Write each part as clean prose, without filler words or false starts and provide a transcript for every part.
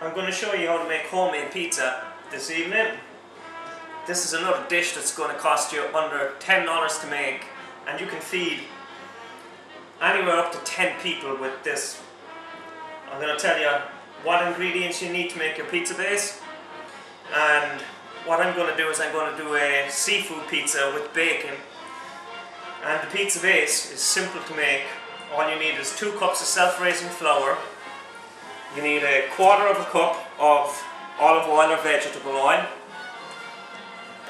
I'm going to show you how to make homemade pizza this evening. This is another dish that's going to cost you under $10 to make, and you can feed anywhere up to 10 people with this. I'm going to tell you what ingredients you need to make your pizza base, and what I'm going to do is I'm going to do a seafood pizza with bacon. And the pizza base is simple to make. All you need is 2 cups of self-raising flour. You need a quarter of a cup of olive oil or vegetable oil,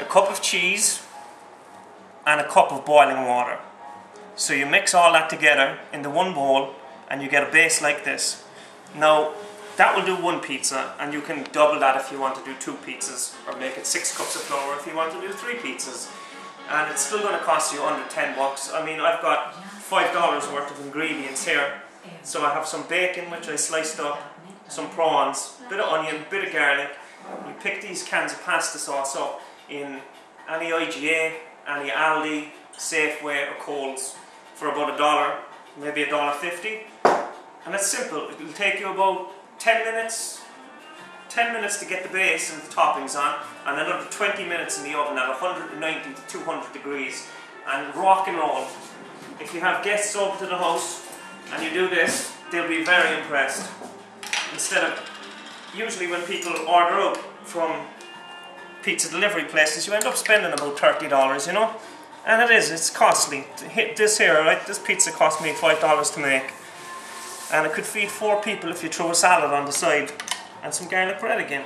a cup of cheese, and a cup of boiling water. So you mix all that together into one bowl and you get a base like this. Now that will do one pizza, and you can double that if you want to do 2 pizzas, or make it 6 cups of flour if you want to do 3 pizzas. And it's still going to cost you under 10 bucks. I mean, I've got $5 worth of ingredients here. So I have some bacon which I sliced up, some prawns, a bit of onion, a bit of garlic. You pick these cans of pasta sauce up in any IGA, any Aldi, Safeway or Coles for about $1, maybe $1.50. And it's simple. It will take you about 10 minutes to get the base and the toppings on, and another 20 minutes in the oven at 190 to 200 degrees, and rock and roll. If you have guests over to the house and you do this, they'll be very impressed. Instead of, usually when people order out from pizza delivery places, you end up spending about $30, you know? And it's costly. To hit this here, right, this pizza cost me $5 to make. And it could feed 4 people if you throw a salad on the side and some garlic bread again.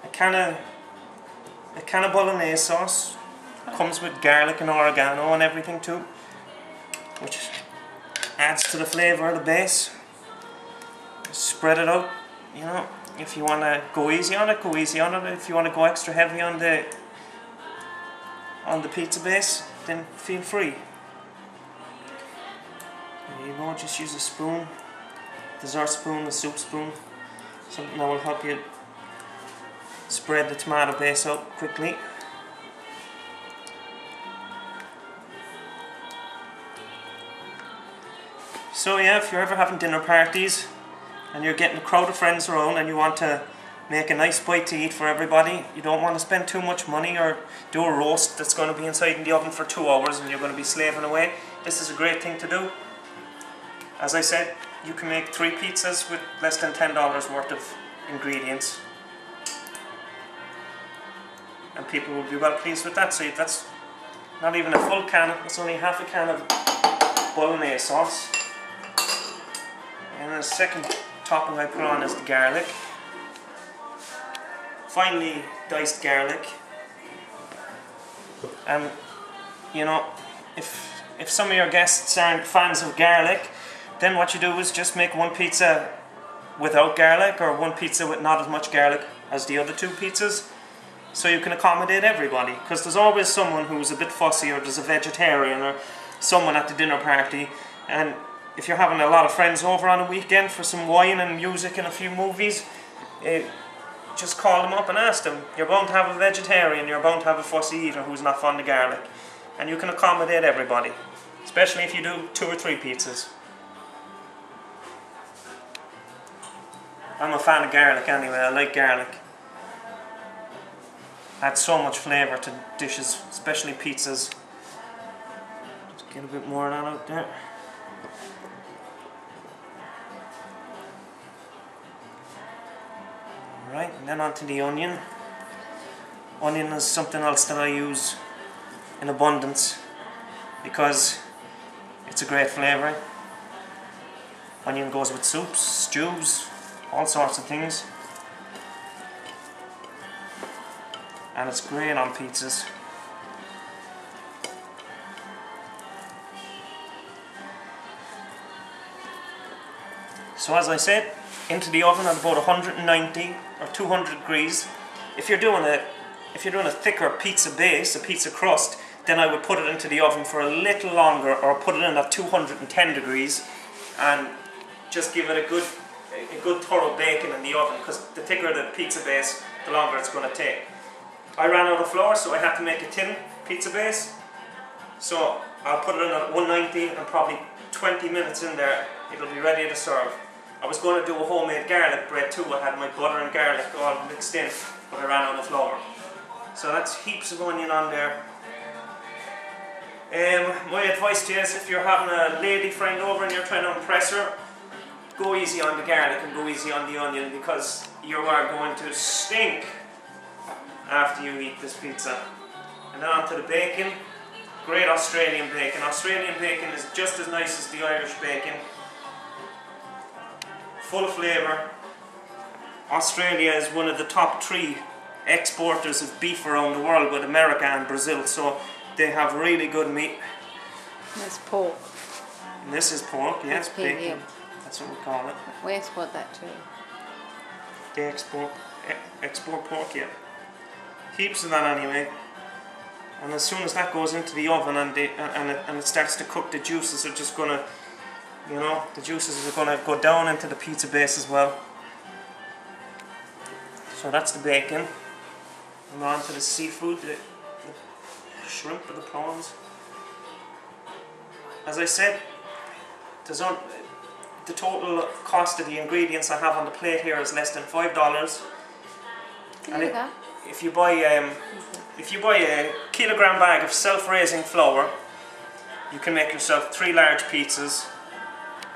A can of bolognese sauce comes with garlic and oregano and everything too, which adds to the flavour of the base. Spread it out, you know. If you want to go easy on it, go easy on it. If you want to go extra heavy on the pizza base, then feel free. There you go, just use a spoon, dessert spoon, a soup spoon, something that will help you spread the tomato base out quickly. So yeah, if you're ever having dinner parties and you're getting a crowd of friends around and you want to make a nice bite to eat for everybody, you don't want to spend too much money or do a roast that's going to be inside in the oven for 2 hours and you're going to be slaving away, this is a great thing to do. As I said, you can make 3 pizzas with less than $10 worth of ingredients, and people will be well pleased with that. So that's not even a full can, it's only half a can of bolognese sauce. And the second topping I put on is the garlic. Finely diced garlic. And you know, if some of your guests aren't fans of garlic, then what you do is just make 1 pizza without garlic, or 1 pizza with not as much garlic as the other 2 pizzas, so you can accommodate everybody. Because there's always someone who's a bit fussy, or there's a vegetarian, or someone at the dinner party, and if you're having a lot of friends over on a weekend for some wine and music and a few movies, just call them up and ask them. You're bound to have a vegetarian, you're bound to have a fussy eater who's not fond of garlic, and you can accommodate everybody, especially if you do 2 or 3 pizzas. I'm a fan of garlic anyway, I like garlic. Adds so much flavour to dishes, especially pizzas. Just get a bit more of that out there. Alright, and then onto the onion. Onion is something else that I use in abundance because it's a great flavour. Onion goes with soups, stews, all sorts of things, and it's great on pizzas. So as I said, into the oven at about 190 or 200 degrees. If you're doing a thicker pizza base, a pizza crust, then I would put it into the oven for a little longer, or put it in at 210 degrees and just give it a good thorough baking in the oven, because the thicker the pizza base, the longer it's going to take. I ran out of flour, so I had to make a tin pizza base. So I'll put it in at 190 and probably 20 minutes in there, it'll be ready to serve. I was going to do a homemade garlic bread too. I had my butter and garlic all mixed in, but I ran out of flour. So that's heaps of onion on there. My advice to you is if you're having a lady friend over and you're trying to impress her, go easy on the garlic and go easy on the onion, because you are going to stink after you eat this pizza. And then onto the bacon. Great Australian bacon. Australian bacon is just as nice as the Irish bacon. Full of flavour. Australia is one of the top 3 exporters of beef around the world, with America and Brazil, so they have really good meat. That's pork. And this is pork, yes, That's bacon. That's what we call it. We export that too. They export pork, yeah. Heaps of that anyway. And as soon as that goes into the oven and it starts to cook, the juices are just gonna, you know, the juices are gonna go down into the pizza base as well. So that's the bacon. And on to the seafood, the shrimp or the prawns. As I said, the total cost of the ingredients I have on the plate here is less than $5. And if you buy a kilogram bag of self-raising flour, you can make yourself 3 large pizzas,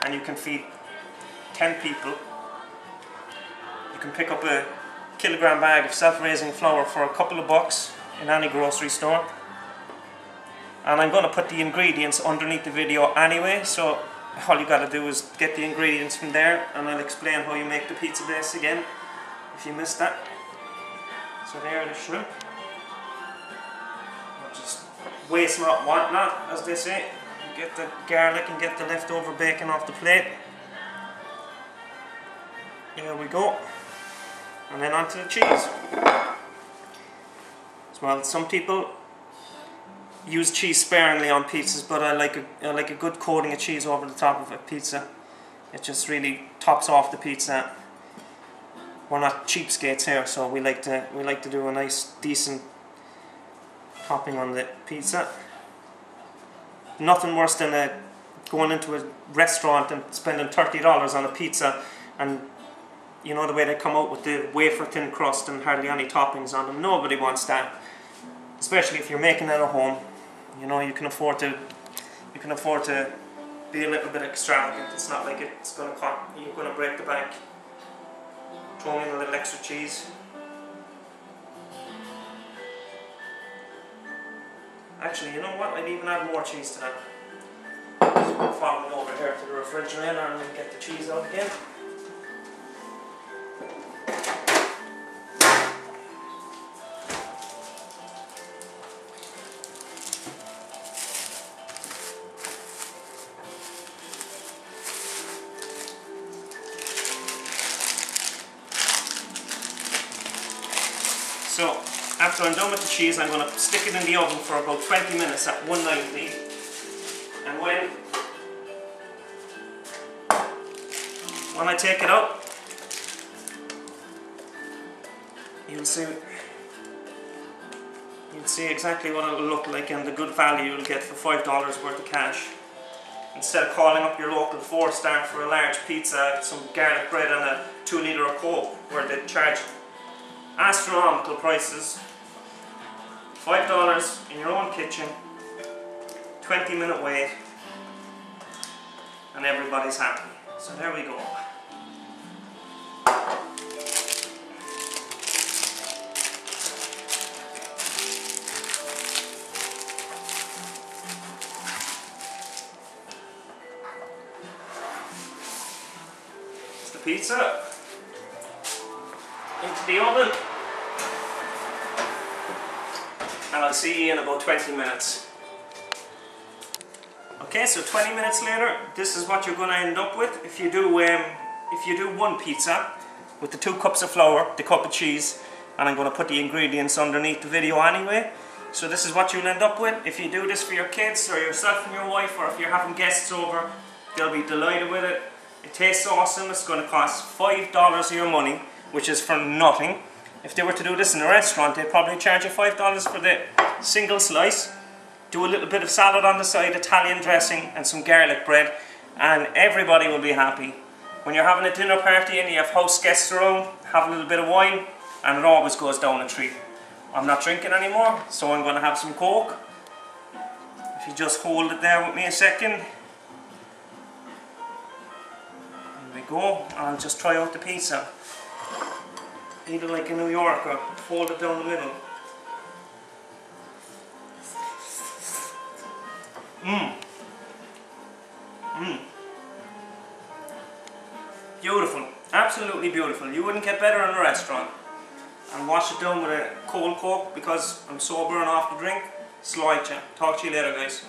and you can feed 10 people. You can pick up a kilogram bag of self-raising flour for a couple of bucks in any grocery store. And I'm going to put the ingredients underneath the video anyway, so all you got to do is get the ingredients from there, and I'll explain how you make the pizza base again if you missed that. So there are the shrimp. Just waste not, want not, as they say. Get the garlic and get the leftover bacon off the plate. There we go. And then onto the cheese. Well, some people use cheese sparingly on pizzas, but I like a good coating of cheese over the top of a pizza. It just really tops off the pizza. We're not cheapskates here, so we like to do a nice, decent topping on the pizza. Nothing worse than going into a restaurant and spending $30 on a pizza, and you know the way they come out with the wafer thin crust and hardly any toppings on them. Nobody wants that, especially if you're making it at home. You know, you can afford to be a little bit extravagant. It's not like it's going to cost, you're going to break the bank. Throw in a little extra cheese. Actually, you know what? I'd even add more cheese to that. Just follow it over here to the refrigerator and then get the cheese out again. So, after I'm done with the cheese, I'm going to stick it in the oven for about 20 minutes at 190. And when I take it out, you'll see exactly what it'll look like and the good value you'll get for $5 worth of cash. Instead of calling up your local 4-star for a large pizza, some garlic bread and a 2-litre of Coke, where they charge astronomical prices. $5 in your own kitchen, 20-minute wait, and everybody's happy. So there we go. It's the pizza into the oven, and I'll see you in about 20 minutes. Okay, so 20 minutes later, this is what you're going to end up with if you do one pizza with the 2 cups of flour, the cup of cheese, and I'm going to put the ingredients underneath the video anyway. So this is what you'll end up with. If you do this for your kids or yourself and your wife, or if you're having guests over, they'll be delighted with it. It tastes awesome. It's going to cost $5 of your money, which is for nothing. If they were to do this in a restaurant, they'd probably charge you $5 for the single slice. Do a little bit of salad on the side, Italian dressing and some garlic bread, and everybody will be happy. when you're having a dinner party and you have house guests around, have a little bit of wine, and it always goes down a treat. I'm not drinking anymore, so I'm going to have some Coke. If you just hold it there with me a second. There we go. I'll just try out the pizza. Eat it like a New Yorker. Fold it down the middle. Beautiful. Absolutely beautiful. You wouldn't get better in a restaurant. And wash it down with a cold Coke because I'm sober and off the drink. Slide you. Talk to you later, guys.